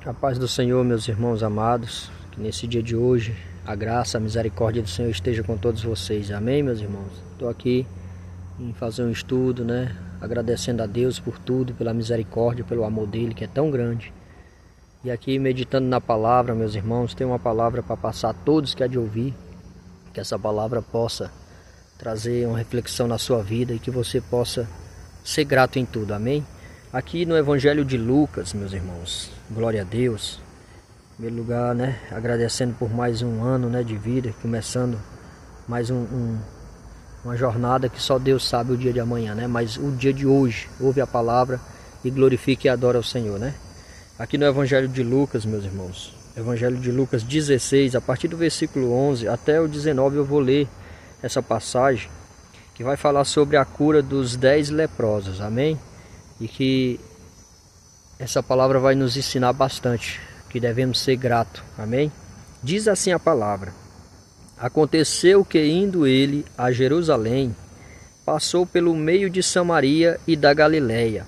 A paz do Senhor, meus irmãos amados, que nesse dia de hoje a graça, a misericórdia do Senhor esteja com todos vocês. Amém, meus irmãos? Estou aqui em fazer um estudo, agradecendo a Deus por tudo, pela misericórdia, pelo amor dele que é tão grande. E aqui meditando na palavra, meus irmãos, tem uma palavra para passar a todos que há de ouvir, que essa palavra possa trazer uma reflexão na sua vida e que você possa ser grato em tudo. Amém? Aqui no Evangelho de Lucas, meus irmãos, glória a Deus. Em primeiro lugar, agradecendo por mais um ano, de vida, começando mais uma jornada que só Deus sabe o dia de amanhã, mas o dia de hoje, ouve a palavra e glorifique e adora ao Senhor, Aqui no Evangelho de Lucas, meus irmãos, Evangelho de Lucas 16, a partir do versículo 11 até o 19 eu vou ler essa passagem que vai falar sobre a cura dos 10 leprosos, amém? E que essa palavra vai nos ensinar bastante, que devemos ser gratos, amém? Diz assim a palavra: aconteceu que indo ele a Jerusalém, passou pelo meio de Samaria e da Galileia.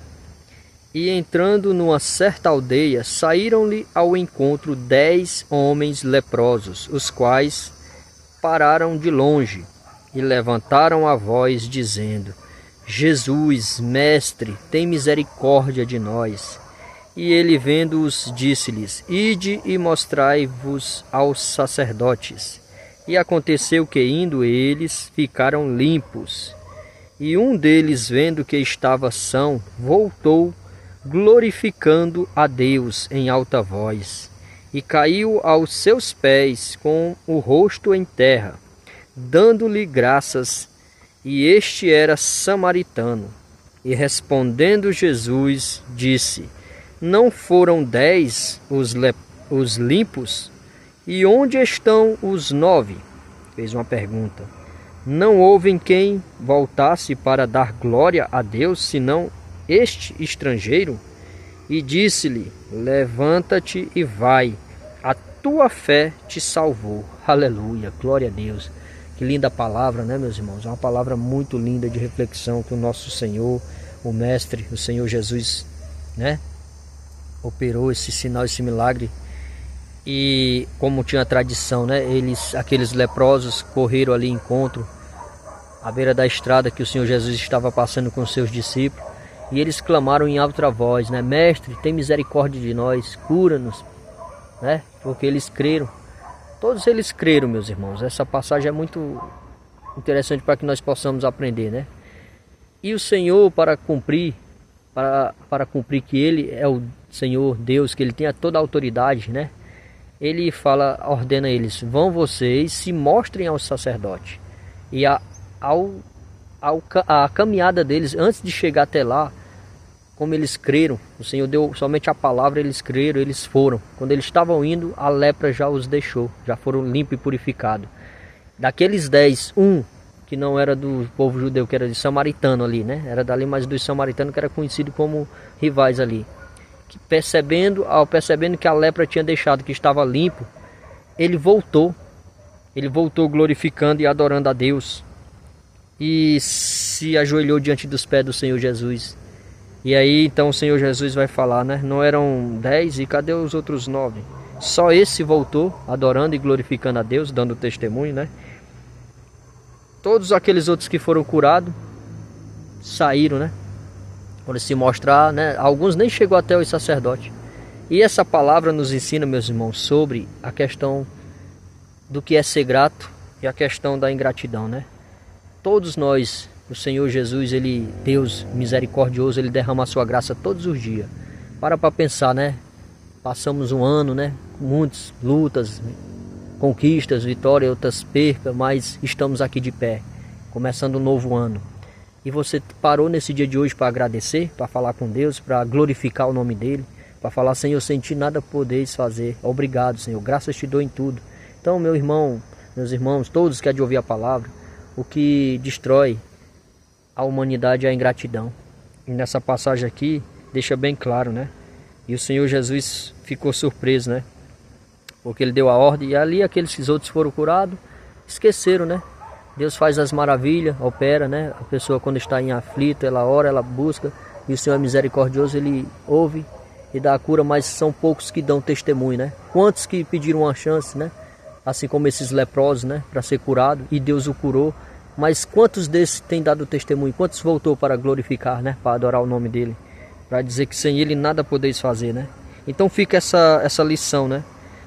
E entrando numa certa aldeia, saíram-lhe ao encontro 10 homens leprosos, os quais pararam de longe e levantaram a voz, dizendo: Jesus, mestre, tem misericórdia de nós. E ele, vendo-os, disse-lhes: ide e mostrai-vos aos sacerdotes. E aconteceu que, indo eles, ficaram limpos. E um deles, vendo que estava são, voltou, glorificando a Deus em alta voz, e caiu aos seus pés com o rosto em terra, dando-lhe graças. E este era samaritano. E respondendo Jesus, disse: não foram 10 os limpos? E onde estão os 9? Fez uma pergunta. Não houve quem voltasse para dar glória a Deus, senão este estrangeiro? E disse-lhe: levanta-te e vai, a tua fé te salvou. Aleluia, glória a Deus. Que linda palavra, meus irmãos? É uma palavra muito linda de reflexão que o nosso Senhor, o Mestre, o Senhor Jesus, operou esse sinal, esse milagre. E como tinha tradição, aqueles leprosos correram ali em encontro, à beira da estrada que o Senhor Jesus estava passando com seus discípulos. E eles clamaram em alta voz, mestre, tem misericórdia de nós, cura-nos, porque eles creram. Todos eles creram, meus irmãos. Essa passagem é muito interessante para que nós possamos aprender, E o Senhor, para cumprir que Ele é o Senhor Deus, que Ele tem toda a autoridade, Ele ordena eles: vão vocês, se mostrem aos sacerdotes. E a caminhada deles, antes de chegar até lá, como eles creram, o Senhor deu somente a palavra, eles creram, eles foram. Quando eles estavam indo, a lepra já os deixou, já foram limpos e purificados. Daqueles 10, que não era do povo judeu, que era de samaritano ali, era dali, mas dos samaritanos, que era conhecido como rivais ali. Que percebendo que a lepra tinha deixado, que estava limpo, ele voltou glorificando e adorando a Deus. E se ajoelhou diante dos pés do Senhor Jesus. E aí então o Senhor Jesus vai falar, não eram 10 e cadê os outros 9? Só esse voltou adorando e glorificando a Deus, dando testemunho, Todos aqueles outros que foram curados saíram, Quando se mostrar, alguns nem chegou até os sacerdotes. E essa palavra nos ensina, meus irmãos, sobre a questão do que é ser grato e a questão da ingratidão, Todos nós, o Senhor Jesus, Ele, Deus misericordioso, Ele derrama a sua graça todos os dias. Para pensar, Passamos um ano, com muitas lutas, conquistas, vitórias, outras percas, mas estamos aqui de pé, começando um novo ano. E você parou nesse dia de hoje para agradecer, para falar com Deus, para glorificar o nome dEle, para falar: Senhor, sem Ti nada podeis fazer. Obrigado, Senhor, graças te dou em tudo. Então, meu irmão, meus irmãos, todos que há de ouvir a palavra, o que destrói a humanidade é a ingratidão. E nessa passagem aqui, deixa bem claro, E o Senhor Jesus ficou surpreso, Porque Ele deu a ordem, e ali aqueles outros foram curados, esqueceram, Deus faz as maravilhas, opera, A pessoa, quando está em aflito, ela ora, ela busca, e o Senhor é misericordioso, Ele ouve e dá a cura, mas são poucos que dão testemunho, né? Quantos que pediram uma chance, né? Assim como esses leprosos, né? Para ser curado, e Deus o curou. Mas quantos desses têm dado testemunho? Quantos voltou para glorificar, né? Para adorar o nome dele? Para dizer que sem ele nada podeis fazer, né? Então fica essa lição, né?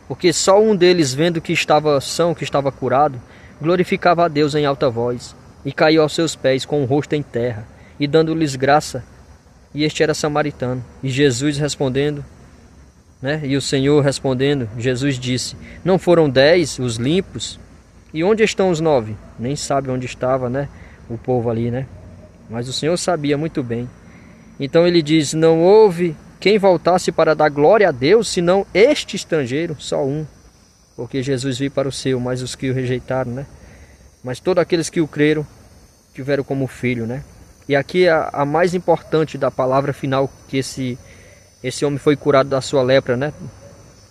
Porque só um deles, vendo que estava são, que estava curado, glorificava a Deus em alta voz, e caiu aos seus pés com o rosto em terra, e dando-lhes graça. E este era samaritano. E Jesus respondendo, né? E o Senhor respondendo, Jesus disse: não foram 10 os limpos? E onde estão os 9? Nem sabe onde estava, né? O povo ali, né? Mas o Senhor sabia muito bem. Então ele diz: não houve quem voltasse para dar glória a Deus, senão este estrangeiro, só um. Porque Jesus veio para o seu, mas os que o rejeitaram, né? Mas todos aqueles que o creram, tiveram como filho, né? E aqui a mais importante da palavra final, que esse homem foi curado da sua lepra, né?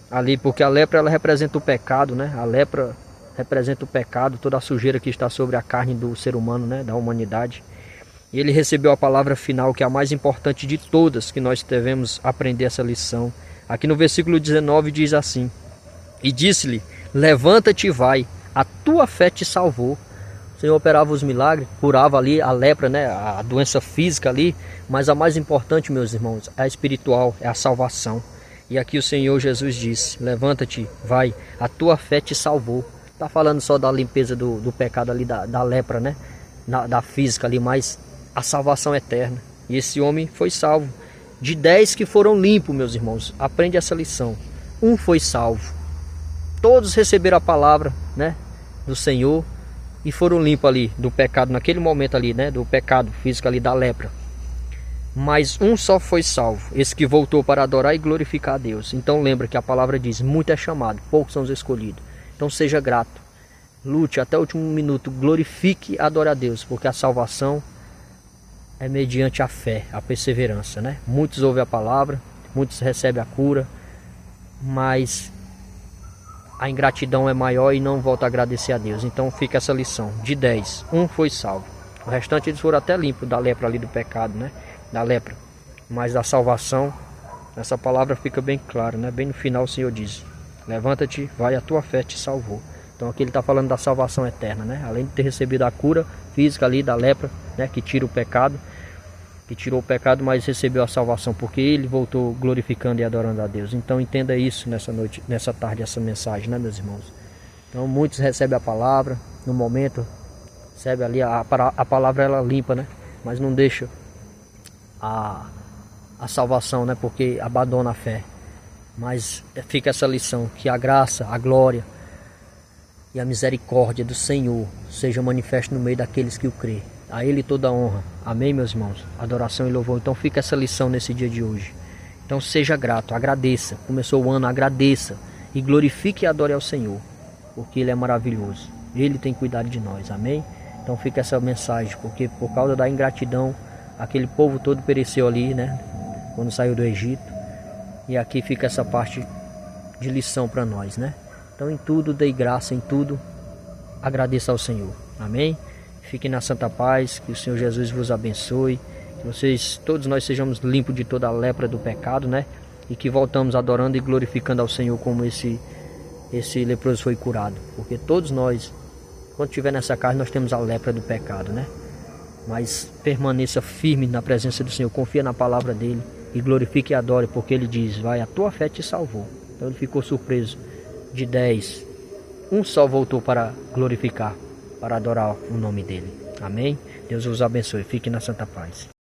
Ali, porque a lepra, ela representa o pecado, né? A lepra representa o pecado, toda a sujeira que está sobre a carne do ser humano, né? Da humanidade. E ele recebeu a palavra final, que é a mais importante de todas, que nós devemos aprender essa lição. Aqui no versículo 19 diz assim: e disse-lhe: levanta-te e vai, a tua fé te salvou. O Senhor operava os milagres, curava ali a lepra, né? A doença física ali, mas a mais importante, meus irmãos, é a espiritual, é a salvação. E aqui o Senhor Jesus disse: levanta-te, vai, a tua fé te salvou. Está falando só da limpeza do pecado ali, da lepra, né? Da física ali, mas a salvação eterna. E esse homem foi salvo. De 10 que foram limpos, meus irmãos, aprende essa lição. Um foi salvo. Todos receberam a palavra, né? Do Senhor e foram limpos ali do pecado, naquele momento ali, né? Do pecado físico ali, da lepra. Mas um só foi salvo, esse que voltou para adorar e glorificar a Deus. Então lembra que a palavra diz: muito é chamado, poucos são os escolhidos. Então seja grato, lute até o último minuto, glorifique e adore a Deus, porque a salvação é mediante a fé, a perseverança, né? Muitos ouvem a palavra, muitos recebem a cura, mas a ingratidão é maior e não volta a agradecer a Deus. Então fica essa lição: de 10, um foi salvo. O restante eles foram até limpos da lepra ali, do pecado, né? Da lepra. Mas da salvação, essa palavra fica bem clara, né? Bem no final o Senhor diz: levanta-te, vai, a tua fé te salvou. Então aqui ele está falando da salvação eterna, né? Além de ter recebido a cura física ali da lepra, né? Que tira o pecado, que tirou o pecado, mas recebeu a salvação, porque ele voltou glorificando e adorando a Deus. Então entenda isso nessa noite, nessa tarde, essa mensagem, né, meus irmãos? Então muitos recebem a palavra, no momento, recebe ali, a palavra ela limpa, né? Mas não deixa a salvação, né? Porque abandona a fé. Mas fica essa lição, que a graça, a glória e a misericórdia do Senhor seja manifesta no meio daqueles que o crê. A Ele toda a honra. Amém, meus irmãos? Adoração e louvor. Então fica essa lição nesse dia de hoje. Então seja grato, agradeça. Começou o ano, agradeça. E glorifique e adore ao Senhor, porque Ele é maravilhoso. Ele tem cuidado de nós. Amém? Então fica essa mensagem, porque por causa da ingratidão, aquele povo todo pereceu ali, né? Quando saiu do Egito. E aqui fica essa parte de lição para nós, né? Então em tudo dei graça, em tudo agradeça ao Senhor. Amém? Fiquem na santa paz, que o Senhor Jesus vos abençoe, que vocês, todos nós sejamos limpos de toda a lepra do pecado, né? E que voltamos adorando e glorificando ao Senhor como esse leproso foi curado. Porque todos nós, quando estiver nessa carne, nós temos a lepra do pecado, né? Mas permaneça firme na presença do Senhor, confia na palavra dele e glorifique e adore, porque ele diz: vai, a tua fé te salvou. Então ele ficou surpreso. De 10, um só voltou para glorificar, para adorar o nome dele. Amém? Deus vos abençoe. Fique na santa paz.